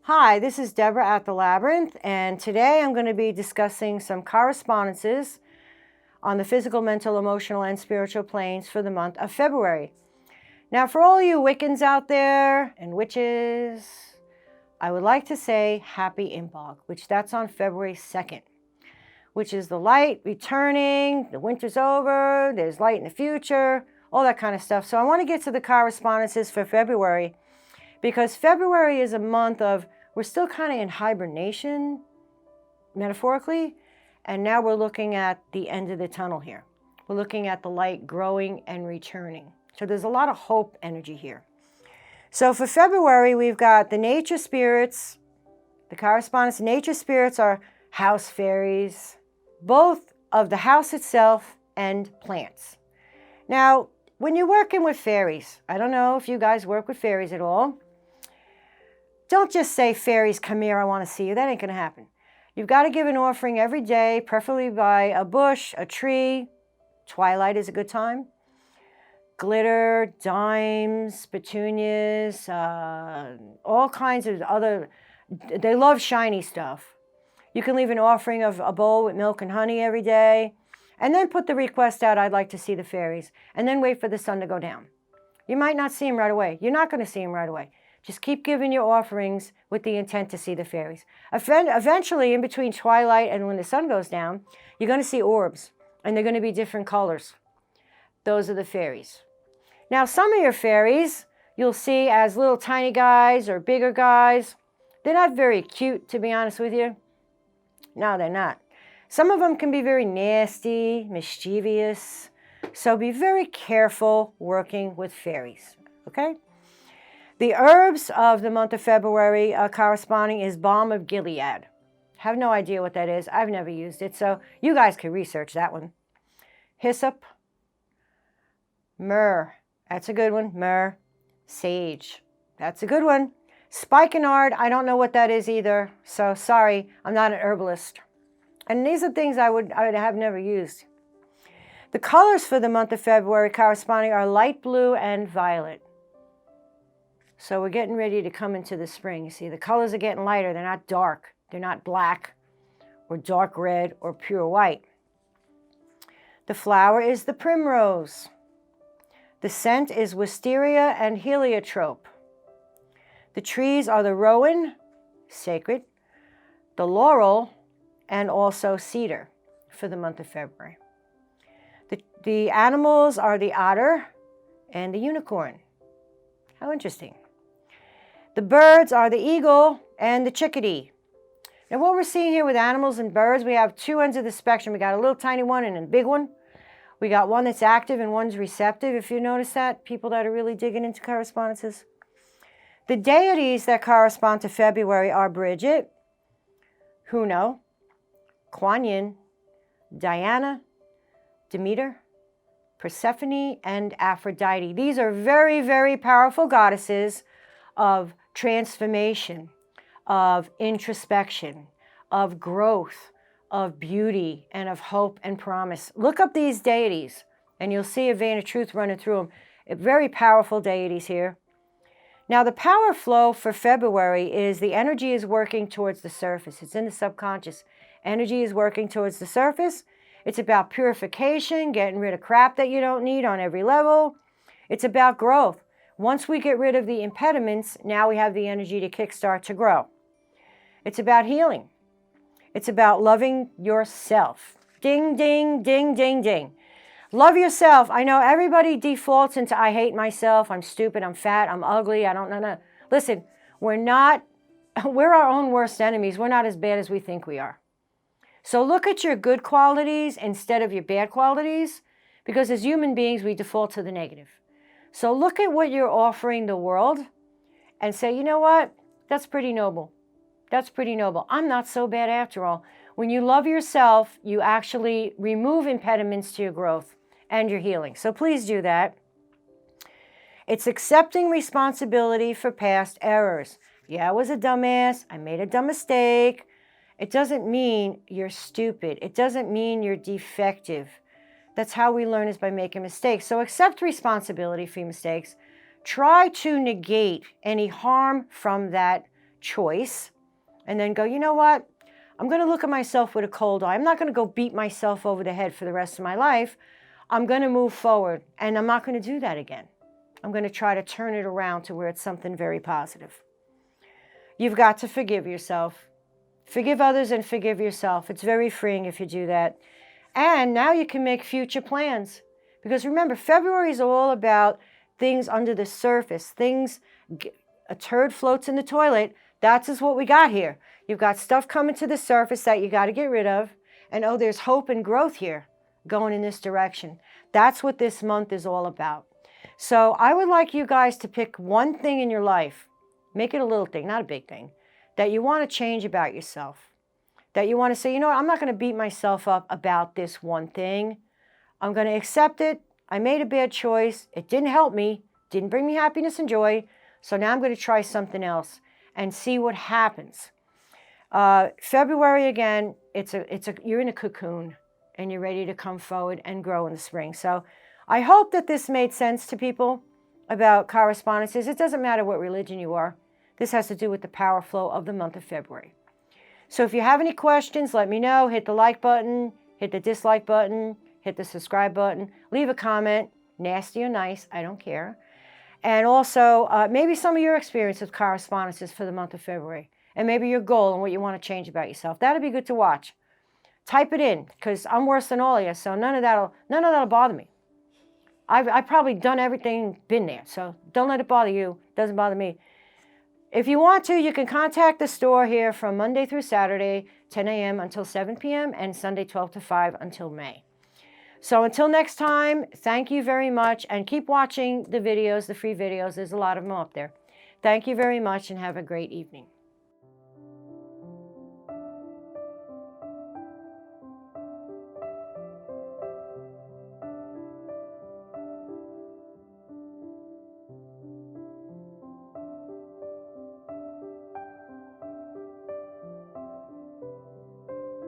Hi, this is Deborah at the Labyrinth, and today I'm going to be discussing some correspondences on the physical, mental, emotional, and spiritual planes for the month of February. Now, for all you Wiccans out there and witches, I would like to say Happy Imbolc, which that's on February 2nd, which is the light returning, the winter's over, there's light in the future, all that kind of stuff. So I want to get to the correspondences for February, because February is a month of, we're still kind of in hibernation, metaphorically, and now we're looking at the end of the tunnel here. We're looking at the light growing and returning. So there's a lot of hope energy here. So for February, we've got the nature spirits. The correspondence, nature spirits are house fairies, both of the house itself and plants. Now, when you're working with fairies, I don't know if you guys work with fairies at all. Don't just say, fairies, come here, I want to see you. That ain't going to happen. You've got to give an offering every day, preferably by a bush, a tree. Twilight is a good time. Glitter, dimes, petunias, all kinds of other, they love shiny stuff. You can leave an offering of a bowl with milk and honey every day, and then put the request out, I'd like to see the fairies, and then wait for the sun to go down. You might not see them right away. You're not going to see them right away. Just keep giving your offerings with the intent to see the fairies. Eventually, in between twilight and when the sun goes down, you're going to see orbs, and they're going to be different colors. Those are the fairies. Now, some of your fairies you'll see as little tiny guys or bigger guys. They're not very cute, to be honest with you. No, they're not. Some of them can be very nasty, mischievous. So be very careful working with fairies, okay? The herbs of the month of February corresponding is Balm of Gilead. Have no idea what that is. I've never used it, so you guys can research that one. Hyssop. Myrrh. That's a good one. Myrrh. Sage. That's a good one. Spikenard. I don't know what that is either, so sorry. I'm not an herbalist. And these are things I would have never used. The colors for the month of February corresponding are light blue and violet. So we're getting ready to come into the spring. You see, the colors are getting lighter. They're not dark. They're not black or dark red or pure white. The flower is the primrose. The scent is wisteria and heliotrope. The trees are the rowan, sacred, the laurel, and also cedar for the month of February. The animals are the otter and the unicorn. How interesting. The birds are the eagle and the chickadee. Now what we're seeing here with animals and birds, we have two ends of the spectrum. We got a little tiny one and a big one. We got one that's active and one's receptive, if you notice that, people that are really digging into correspondences. The deities that correspond to February are Bridget, Juno, Kuan Yin, Diana, Demeter, Persephone, and Aphrodite. These are very, very powerful goddesses of transformation, of introspection, of growth, of beauty, and of hope and promise. Look up these deities, and you'll see a vein of truth running through them. Very powerful deities here. Now, the power flow for February is the energy is working towards the surface. It's in the subconscious. Energy is working towards the surface. It's about purification, getting rid of crap that you don't need on every level. It's about growth. Once we get rid of the impediments, now we have the energy to kickstart to grow. It's about healing. It's about loving yourself. Ding, ding, ding, ding, ding. Love yourself. I know everybody defaults into, I hate myself, I'm stupid, I'm fat, I'm ugly, I don't know. Listen, we're our own worst enemies. We're not as bad as we think we are. So look at your good qualities instead of your bad qualities, because as human beings, we default to the negative. So look at what you're offering the world and say, you know what? That's pretty noble. That's pretty noble. I'm not so bad after all. When you love yourself, you actually remove impediments to your growth and your healing. So please do that. It's accepting responsibility for past errors. Yeah, I was a dumbass. I made a dumb mistake. It doesn't mean you're stupid. It doesn't mean you're defective. That's how we learn, is by making mistakes. So accept responsibility for your mistakes. Try to negate any harm from that choice and then go, you know what? I'm going to look at myself with a cold eye. I'm not going to go beat myself over the head for the rest of my life. I'm going to move forward, and I'm not going to do that again. I'm going to try to turn it around to where it's something very positive. You've got to forgive yourself. Forgive others and forgive yourself. It's very freeing if you do that. And now you can make future plans. Because remember, February is all about things under the surface. Things, a turd floats in the toilet. That's just what we got here. You've got stuff coming to the surface that you got to get rid of. And oh, there's hope and growth here going in this direction. That's what this month is all about. So I would like you guys to pick one thing in your life. Make it a little thing, not a big thing, that you want to change about yourself. That you want to say, you know what, I'm not going to beat myself up about this one thing. I'm going to accept it. I made a bad choice. It didn't help me. Didn't bring me happiness and joy. So now I'm going to try something else and see what happens. February, again, you're in a cocoon and you're ready to come forward and grow in the spring. So I hope that this made sense to people about correspondences. It doesn't matter what religion you are. This has to do with the power flow of the month of February. So if you have any questions, let me know. Hit the like button, hit the dislike button, hit the subscribe button, leave a comment, nasty or nice, I don't care. And also, maybe some of your experience with correspondences for the month of February, and maybe your goal and what you want to change about yourself. That'd be good to watch. Type it in, because I'm worse than all of you, so none of that'll bother me. I've probably done everything, been there, so don't let it bother you. It doesn't bother me. If you want to, you can contact the store here from Monday through Saturday, 10 a.m. until 7 p.m., and Sunday 12 to 5 until May. So until next time, thank you very much, and keep watching the videos, the free videos. There's a lot of them up there. Thank you very much, and have a great evening.